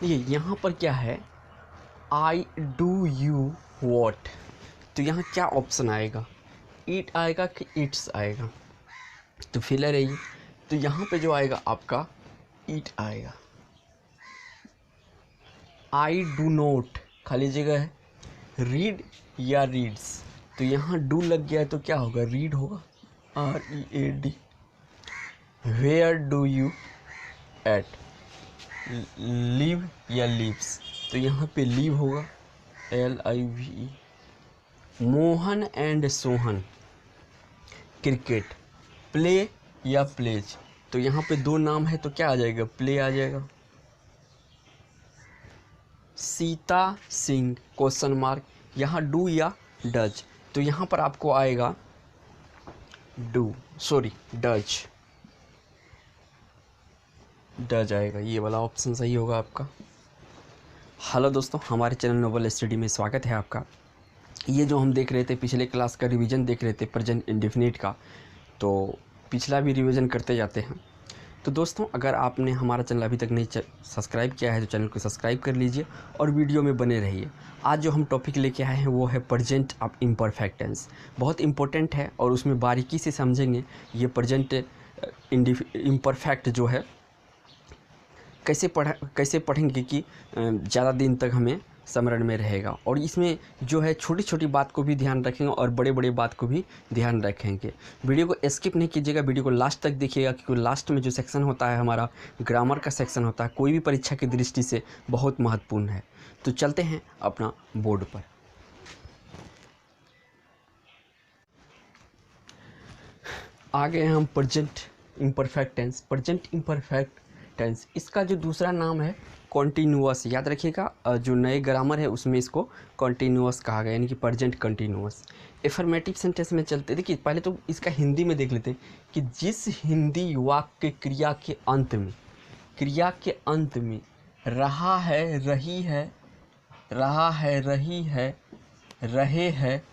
ये यहाँ पर क्या है, आई डू यू वॉट, तो यहाँ क्या ऑप्शन आएगा, ईट आएगा कि ईट्स आएगा, तो फिलर है ये, तो यहाँ पे जो आएगा आपका ईट आएगा। आई डू नोट खाली जगह है, रीड या रीड्स, तो यहाँ डू लग गया है तो क्या होगा, रीड होगा, READ। Where do you at, live या लिव्स, तो यहाँ पे लिव होगा, LIVE। Mohan and Sohan cricket, play या प्लेज, तो यहाँ पे दो नाम है तो क्या आ जाएगा, प्ले आ जाएगा। सीता सिंह क्वेश्चन मार्क, यहाँ डू या डज, तो यहाँ पर आपको आएगा डज आएगा, ये वाला ऑप्शन सही होगा आपका। हेलो दोस्तों, हमारे चैनल नोबल स्टडी में स्वागत है आपका। ये जो हम देख रहे थे पिछले क्लास का रिवीजन देख रहे थे प्रेजेंट इंडेफिनिट का, तो पिछला भी रिवीजन करते जाते हैं। तो दोस्तों, अगर आपने हमारा चैनल अभी तक नहीं सब्सक्राइब किया है तो चैनल को सब्सक्राइब कर लीजिए और वीडियो में बने रहिए। आज जो हम टॉपिक लेके आए हैं वो है प्रेजेंट ऑफ इम्परफेक्ट टेंस। बहुत इंपॉर्टेंट है और उसमें बारीकी से समझेंगे ये प्रेजेंट इम्परफेक्ट जो है कैसे पढ़ेंगे कि ज़्यादा दिन तक हमें स्मरण में रहेगा। और इसमें जो है छोटी छोटी बात को भी ध्यान रखेंगे और बड़े बड़े बात को भी ध्यान रखेंगे। वीडियो को स्किप नहीं कीजिएगा, वीडियो को लास्ट तक देखिएगा, क्योंकि लास्ट में जो सेक्शन होता है हमारा ग्रामर का सेक्शन होता है, कोई भी परीक्षा की दृष्टि से बहुत महत्वपूर्ण है। तो चलते हैं अपना बोर्ड पर। आगे हम present imperfect tense. Present imperfect tense, इसका जो दूसरा नाम है कॉन्टीन्यूअस, याद रखिएगा, जो नए ग्रामर है उसमें इसको कॉन्टीन्यूअस कहा गया, यानी कि प्रेजेंट कंटिन्यूअस। एफर्मेटिव सेंटेंस में चलते, देखिए पहले तो इसका हिंदी में देख लेते हैं कि जिस हिंदी वाक्य क्रिया के अंत में रहा है, रही है, रहा है, रही है, रहे है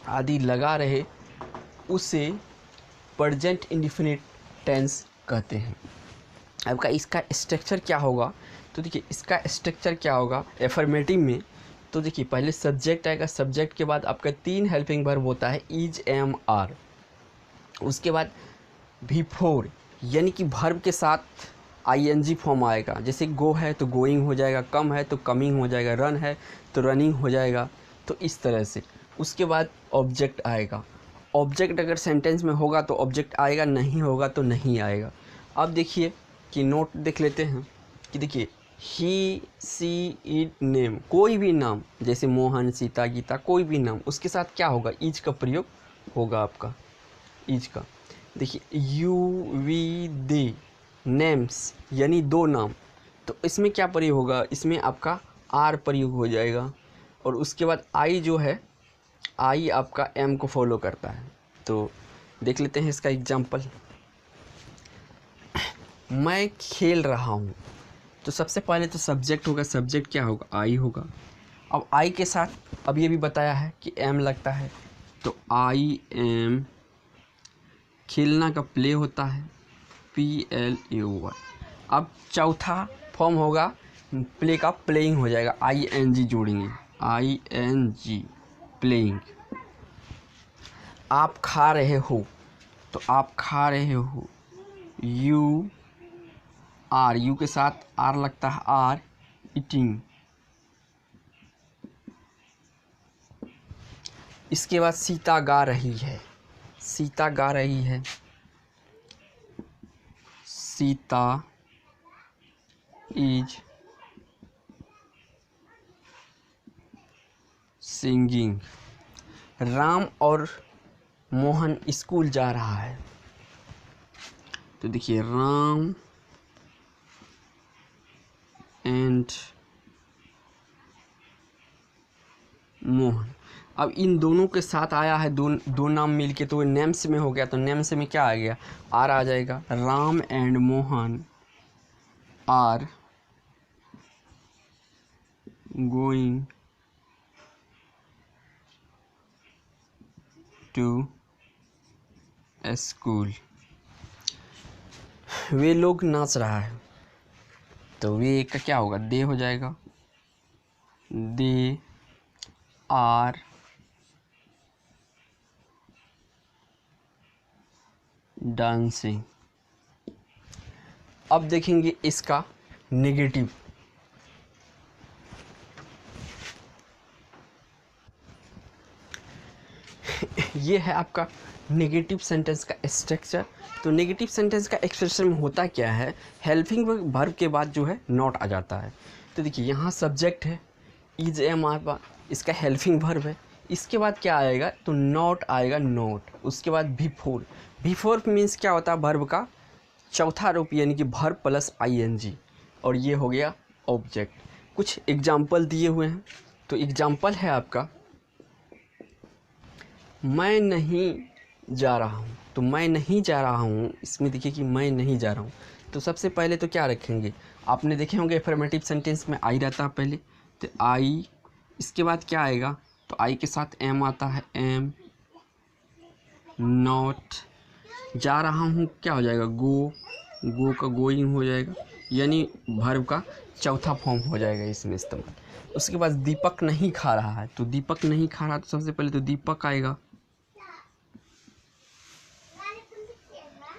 आदि लगा रहे, उसे प्रेजेंट इंडेफिनिट टेंस कहते हैं। आपका इसका स्ट्रक्चर क्या होगा, तो देखिए इसका स्ट्रक्चर क्या होगा एफर्मेटिव में, तो देखिए पहले सब्जेक्ट आएगा, सब्जेक्ट के बाद आपका 3 हेल्पिंग वर्ब होता है, इज, एम, आर। उसके बाद बिफोर, यानी कि वर्ब के साथ ING फॉर्म आएगा, जैसे गो है तो गोइंग हो जाएगा, कम है तो कमिंग हो जाएगा, रन है तो रनिंग हो जाएगा, तो इस तरह से। उसके बाद ऑब्जेक्ट आएगा, ऑब्जेक्ट अगर सेंटेंस में होगा तो ऑब्जेक्ट आएगा, नहीं होगा तो नहीं आएगा। अब देखिए कि नोट देख लेते हैं कि देखिए ही, सी, इट, नेम, कोई भी नाम जैसे मोहन, सीता, गीता, कोई भी नाम, उसके साथ क्या होगा, इज का प्रयोग होगा आपका, इज का। देखिए यू, वी, दे, नेम्स यानी 2 नाम, तो इसमें क्या प्रयोग होगा, इसमें आपका आर प्रयोग हो जाएगा। और उसके बाद आई जो है, आई आपका एम को फॉलो करता है। तो देख लेते हैं इसका एग्जाम्पल। मैं खेल रहा हूँ, तो सबसे पहले तो सब्जेक्ट होगा, सब्जेक्ट क्या होगा, आई होगा। अब आई के साथ अब ये भी बताया है कि एम लगता है, तो आई एम, खेलना का प्ले होता है, PLAY। अब चौथा फॉर्म होगा प्ले का, प्लेइंग हो जाएगा, ING जोड़ेंगे, ING प्लेइंग। आप खा रहे हो, तो आप खा रहे हो, यू, आर, यू के साथ आर लगता है, आर, ईटिंग। इसके बाद सीता गा रही है, सीता गा रही है, सीता इज सिंगिंग। राम और मोहन स्कूल जा रहा है, तो देखिए राम एंड मोहन। अब इन दोनों के साथ आया है दो नाम मिलके, तो नेम्स में हो गया, तो नेम्स में क्या आ गया, आर आ जाएगा। Ram and Mohan are going to school. वे लोग नाच रहा है, तो वे का क्या होगा, दे हो जाएगा, दे आर डांसिंग। अब देखेंगे इसका नेगेटिव। ये है आपका नेगेटिव सेंटेंस का स्ट्रक्चर। तो नेगेटिव सेंटेंस का एक्सप्रेशन में होता क्या है, हेल्पिंग वर्ब के बाद जो है नॉट आ जाता है। तो देखिए यहाँ सब्जेक्ट है, इज एम आर, इसका हेल्पिंग वर्ब है, इसके बाद क्या आएगा, तो नॉट आएगा, नॉट, उसके बाद बिफोर। बिफोर मीन्स क्या होता है, वर्ब का चौथा रूप यानी कि वर्ब प्लस आईएनजी, और ये हो गया ऑब्जेक्ट। कुछ एग्जाम्पल दिए हुए हैं, तो एग्जाम्पल है आपका, मैं नहीं जा रहा हूँ। तो मैं नहीं जा रहा हूँ, इसमें देखिए कि मैं नहीं जा रहा हूँ। तो सबसे पहले तो क्या रखेंगे, आपने देखे होंगे एफर्मेटिव सेंटेंस में आई रहता है पहले, तो आई, इसके बाद क्या आएगा, तो आई के साथ एम आता है, एम, नॉट, जा रहा हूँ क्या हो जाएगा, गो, गो का गोइंग हो जाएगा, यानी वर्ब का चौथा फॉर्म हो जाएगा इसमें इस्तेमाल। उसके बाद दीपक नहीं खा रहा है, तो दीपक नहीं खा रहा, तो सबसे पहले तो दीपक आएगा,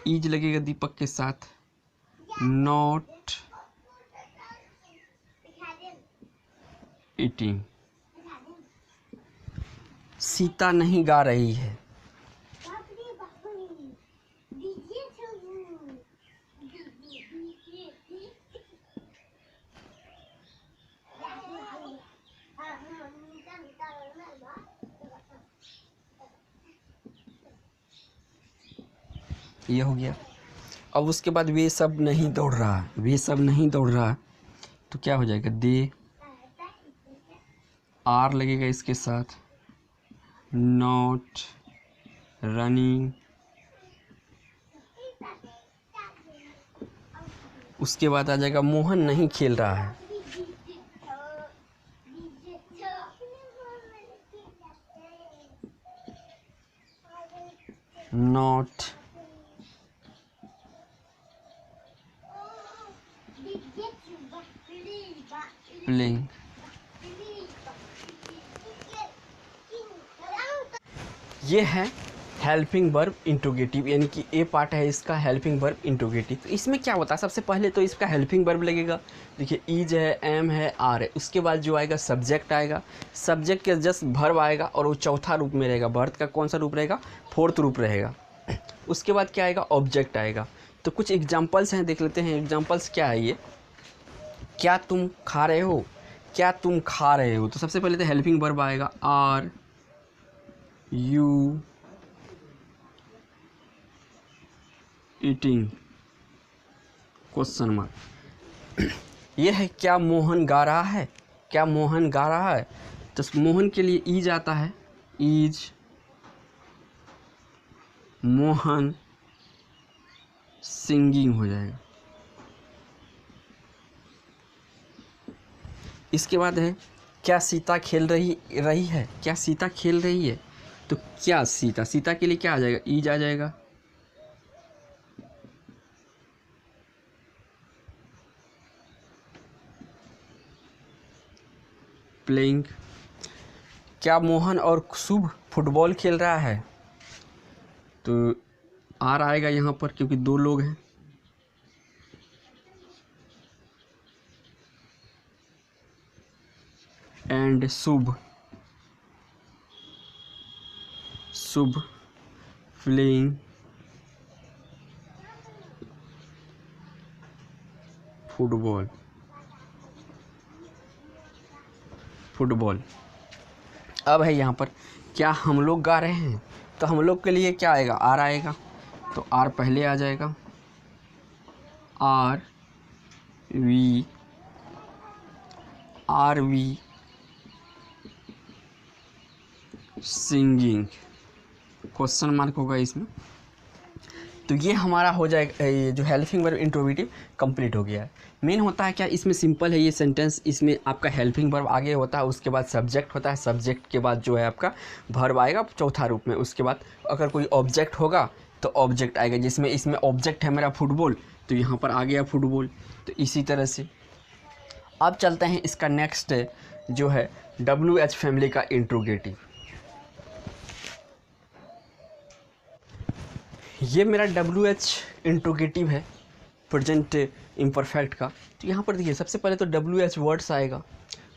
ईज लगेगा दीपक के साथ, नॉट ईटिंग। सीता नहीं गा रही है, ये हो गया। अब उसके बाद वे सब नहीं दौड़ रहा है, वे सब नहीं दौड़ रहा है, तो क्या हो जाएगा, दे आर लगेगा इसके साथ, नॉट रनिंग। उसके बाद आ जाएगा मोहन नहीं खेल रहा है, नॉट प्लेइंग। ये है हेल्पिंग वर्ब इंट्रोगेटिव, यानी कि ए पार्ट है इसका हेल्पिंग वर्ब इंट्रोगेटिव। तो इसमें क्या होता है, सबसे पहले तो इसका हेल्पिंग वर्ब लगेगा, देखिए ईज है, एम है, आर है, उसके बाद जो आएगा सब्जेक्ट आएगा, सब्जेक्ट के जस्ट वर्ब आएगा और वो चौथा रूप में रहेगा, वर्ब का कौन सा रूप रहेगा, फोर्थ रूप रहेगा। उसके बाद क्या आएगा, ऑब्जेक्ट आएगा। तो कुछ एग्जाम्पल्स हैं, देख लेते हैं एग्जाम्पल्स क्या है ये। क्या तुम खा रहे हो, क्या तुम खा रहे हो, तो सबसे पहले तो हेल्पिंग वर्ब आएगा, are you eating, question mark. ये है क्या मोहन गा रहा है, क्या मोहन गा रहा है, तो मोहन के लिए ईज आता है, ईज मोहन सिंगिंग हो जाएगा। इसके बाद है क्या सीता खेल रही है, क्या सीता खेल रही है, तो क्या सीता, सीता के लिए क्या आ जाएगा, ईज आ जाएगा, प्लेइंग। क्या मोहन और शुभ फुटबॉल खेल रहा है, तो आर आएगा यहाँ पर क्योंकि दो लोग हैं, एंड शुभ प्लेइंग फुटबॉल। अब है यहाँ पर क्या हम लोग गा रहे हैं, तो हम लोग के लिए क्या आएगा, आर आएगा, तो आर पहले आ जाएगा, are we singing, question mark होगा इसमें। तो ये हमारा हो जाएगा, ये जो हेल्पिंग वर्ब इंट्रोगेटिव कंप्लीट हो गया है। मेन होता है क्या, इसमें सिंपल है ये सेंटेंस, इसमें आपका हेल्पिंग वर्ब आगे होता है, उसके बाद सब्जेक्ट होता है, सब्जेक्ट के बाद जो है आपका वर्ब आएगा चौथा रूप में, उसके बाद अगर कोई ऑब्जेक्ट होगा तो ऑब्जेक्ट आएगा, जिसमें इसमें ऑब्जेक्ट है मेरा फुटबॉल, तो यहाँ पर आ गया फुटबॉल। तो इसी तरह से अब चलते हैं इसका नेक्स्ट जो है WH फैमिली का इंट्रोगेटिव। ये मेरा WH इंट्रोगेटिव है प्रेजेंट इम्परफेक्ट का। तो यहाँ पर देखिए सबसे पहले तो WH वर्ड्स आएगा,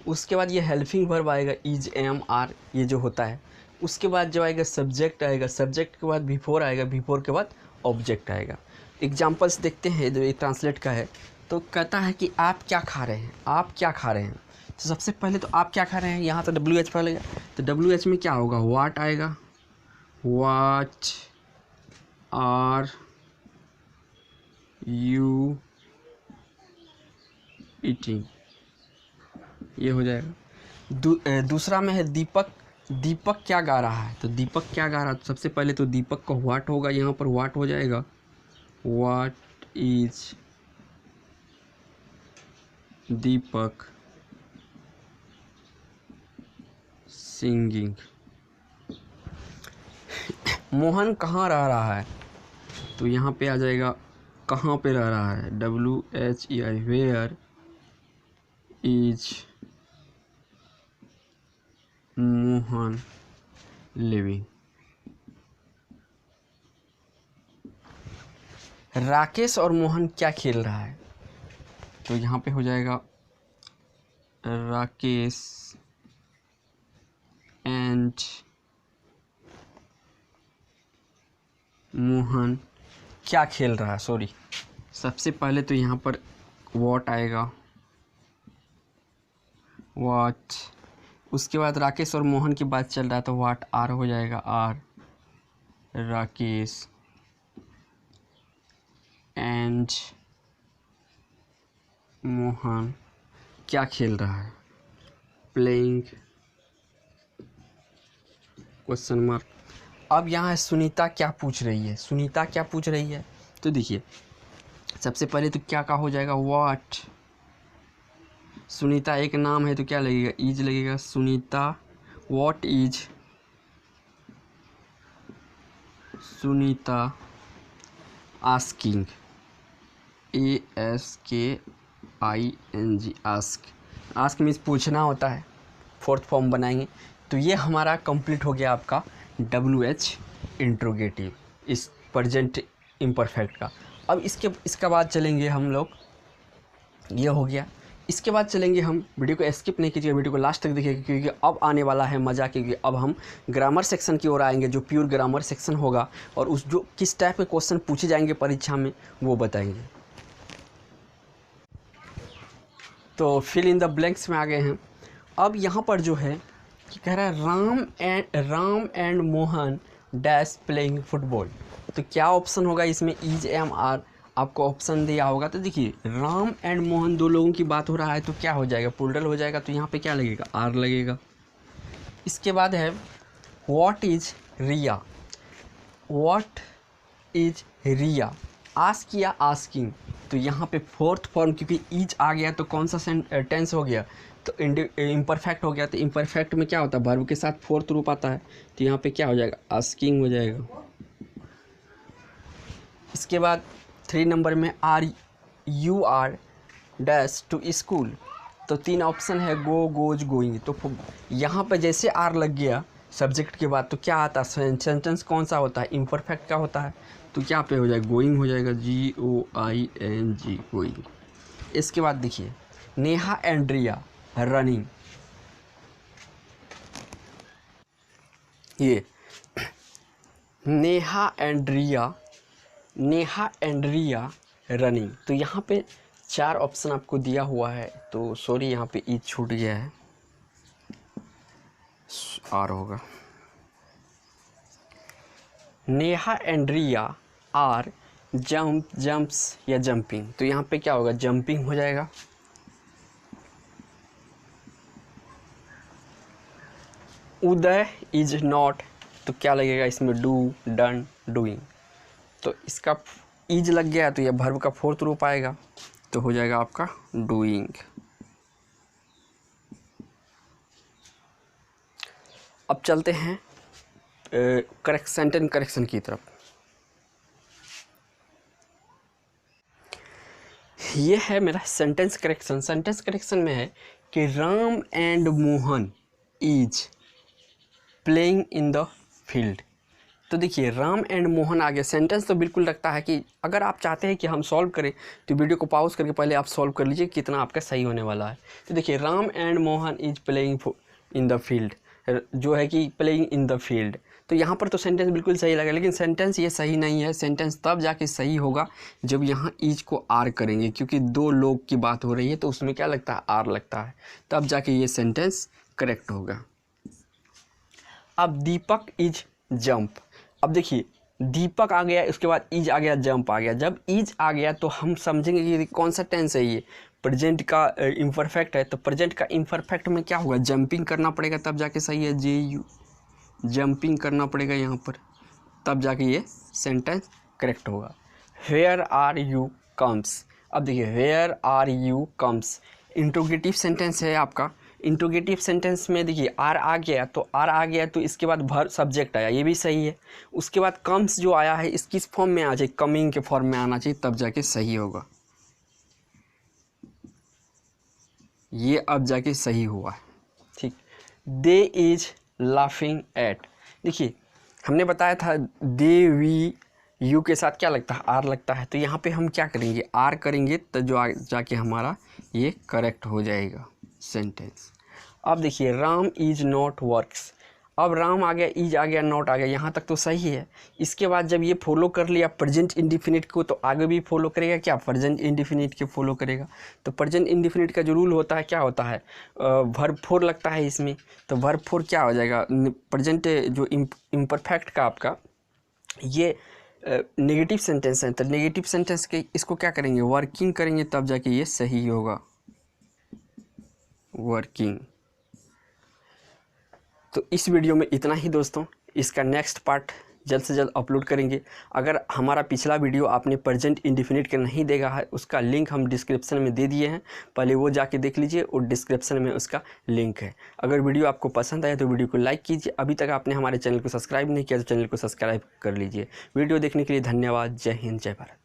उसके बाद ये हेल्पिंग वर्ब आएगा इज एम आर ये जो होता है, उसके बाद जो आएगा सब्जेक्ट आएगा, सब्जेक्ट के बाद बिफोर आएगा, बिफोर के बाद ऑब्जेक्ट आएगा। एग्जाम्पल्स देखते हैं जो ये ट्रांसलेट का है। तो कहता है कि आप क्या खा रहे हैं, आप क्या खा रहे हैं। तो सबसे पहले तो आप क्या खा रहे हैं, यहाँ तो WH पहले, तो WH में क्या होगा, वाट आएगा, वाट आर यू ईटिंग, ये हो जाएगा। दूसरा में है दीपक, दीपक क्या गा रहा है। तो दीपक क्या गा रहा है, तो सबसे पहले तो दीपक का व्हाट होगा, यहाँ पर व्हाट हो जाएगा, what is Deepak singing. Mohan कहाँ रह रहा है, तो यहाँ पे आ जाएगा कहाँ पे रह रहा है, WHEI, where is Mohan living. Rakesh और मोहन क्या खेल रहा है, तो यहाँ पे हो जाएगा राकेश एंड मोहन क्या खेल रहा है, सॉरी सबसे पहले तो यहाँ पर व्हाट आएगा, व्हाट, उसके बाद राकेश और मोहन की बात चल रहा है तो व्हाट आर हो जाएगा, आर राकेश एंड मोहन क्या खेल रहा है, प्लेइंग क्वेश्चन मार्क। अब यहाँ है सुनीता क्या पूछ रही है, सुनीता क्या पूछ रही है। तो देखिए सबसे पहले तो क्या हो जाएगा, व्हाट, सुनीता एक नाम है तो क्या लगेगा, इज लगेगा, Sunita what is Sunita asking, ASKING, ask, ask means पूछना होता है, फोर्थ फॉर्म बनाएंगे। तो ये हमारा कंप्लीट हो गया आपका WH इंट्रोगेटिव इस प्रेजेंट इम्परफेक्ट का। अब इसका बाद चलेंगे हम लोग, ये हो गया, इसके बाद चलेंगे हम, वीडियो को स्किप नहीं कीजिएगा, वीडियो को लास्ट तक देखिएगा क्योंकि अब आने वाला है मज़ा, क्योंकि अब हम ग्रामर सेक्शन की ओर आएंगे जो प्योर ग्रामर सेक्शन होगा और उस जो किस टाइप के क्वेश्चन पूछे जाएंगे परीक्षा में वो बताएंगे। तो फिल इन द ब्लैंक्स में आ गए हैं। अब यहाँ पर जो है कि कह रहा है Ram and Mohan dash playing football. तो क्या ऑप्शन होगा इसमें, इज एम आर आपको ऑप्शन दिया होगा। तो देखिए राम एंड मोहन दो लोगों की बात हो रहा है तो क्या हो जाएगा, प्लूरल हो जाएगा, तो यहाँ पे क्या लगेगा, आर लगेगा। इसके बाद है what is Riya, what is Riya, ask या आस्किंग। तो यहाँ पे फोर्थ फॉर्म क्योंकि इज आ गया तो कौन सा टेंस हो गया, तो इम्परफेक्ट हो गया। तो इम्परफेक्ट में क्या होता है, वर्ब के साथ फोर्थ रूप आता है, तो यहाँ पे क्या हो जाएगा, आस्किंग हो जाएगा। इसके बाद 3 नंबर में you are dash to school. तो 3 ऑप्शन है, गो, गोज, गोइंग। तो यहाँ पर जैसे आर लग गया सब्जेक्ट के बाद तो क्या आता है, सेंटेंस कौन सा होता है, इम्परफेक्ट का होता है। तो क्या पे हो जाएगा, गोइंग हो जाएगा, GOING, गोइंग। इसके बाद देखिए नेहा एंड रिया रनिंग, ये नेहा एंड रिया रनिंग। तो यहाँ पे 4 ऑप्शन आपको दिया हुआ है, तो सॉरी यहाँ पे ई छूट गया है, आर होगा। Neha and Riya are jumps या जंपिंग। तो यहाँ पे क्या होगा, जंपिंग हो जाएगा। उदय इज नॉट, तो क्या लगेगा इसमें, डू, डन, डूइंग। तो इसका इज लग गया तो यह वर्ब का फोर्थ रूप आएगा, तो हो जाएगा आपका डूइंग। अब चलते हैं सेंटेंस करेक्शन की तरफ। ये है मेरा सेंटेंस करेक्शन। सेंटेंस करेक्शन में है कि Ram and Mohan is playing in the field. तो देखिए राम एंड मोहन आ गया। सेंटेंस तो बिल्कुल लगता है कि अगर आप चाहते हैं कि हम सॉल्व करें तो वीडियो को पॉज करके पहले आप सॉल्व कर लीजिए कितना आपका सही होने वाला है। तो देखिए Ram and Mohan is playing in the field, जो है कि प्लेइंग इन द फील्ड। तो यहाँ पर तो सेंटेंस बिल्कुल सही लगा, लेकिन सेंटेंस ये सही नहीं है। सेंटेंस तब जाके सही होगा जब यहाँ इज को आर करेंगे, क्योंकि दो लोग की बात हो रही है तो उसमें क्या लगता है, आर लगता है, तब जाके ये सेंटेंस करेक्ट होगा। अब दीपक इज जंप। अब देखिए दीपक आ गया, उसके बाद इज आ गया, जंप आ गया। जब इज आ गया तो हम समझेंगे कि कौन सा टेंस है, ये प्रेजेंट का इम्परफेक्ट है। तो प्रेजेंट का इम्परफेक्ट में क्या होगा, जंपिंग करना पड़ेगा तब जाके सही है। JU जंपिंग करना पड़ेगा यहाँ पर, तब जाके ये सेंटेंस करेक्ट होगा। Where are you comes. अब देखिए where are you comes interrogative sentence है आपका। इंट्रोगेटिव सेंटेंस में देखिए आर आ गया तो आर आ गया तो इसके बाद भर सब्जेक्ट आया, ये भी सही है। उसके बाद कम्स जो आया है इसकिस फॉर्म में आ जाए, कमिंग के फॉर्म में आना चाहिए, तब जाके सही होगा। ये अब जाके सही हुआ है, ठीक। दे इज लाफिंग एट। देखिए हमने बताया था दे वी यू के साथ क्या लगता है, आर लगता है। तो यहाँ पे हम क्या करेंगे, आर करेंगे तो जो जाके हमारा ये करेक्ट हो जाएगा सेंटेंस। अब देखिए राम इज नॉट वर्क्स। अब राम आ गया, इज आ गया, नॉट आ गया, यहाँ तक तो सही है। इसके बाद जब ये फॉलो कर लिया प्रेजेंट इंडिफिनिट को तो आगे भी फॉलो करेगा, क्या प्रेजेंट इंडिफिनिट के फॉलो करेगा। तो प्रेजेंट इंडिफिनिट का जो रूल होता है क्या होता है, वर्ब फोर लगता है इसमें। तो वर्ब फोर क्या हो जाएगा, प्रेजेंट जो इम्परफेक्ट का आपका ये नेगेटिव सेंटेंस है, तो नेगेटिव सेंटेंस के इसको क्या करेंगे, वर्किंग करेंगे, तब जाके ये सही होगा, वर्किंग। तो इस वीडियो में इतना ही दोस्तों, इसका नेक्स्ट पार्ट जल्द से जल्द अपलोड करेंगे। अगर हमारा पिछला वीडियो आपने प्रेजेंट इंडिफिनिट के नहीं देखा है, उसका लिंक हम डिस्क्रिप्शन में दे दिए हैं, पहले वो जाके देख लीजिए और डिस्क्रिप्शन में उसका लिंक है। अगर वीडियो आपको पसंद आया तो वीडियो को लाइक कीजिए। अभी तक आपने हमारे चैनल को सब्सक्राइब नहीं किया तो चैनल को सब्सक्राइब कर लीजिए। वीडियो देखने के लिए धन्यवाद। जय हिंद, जय भारत।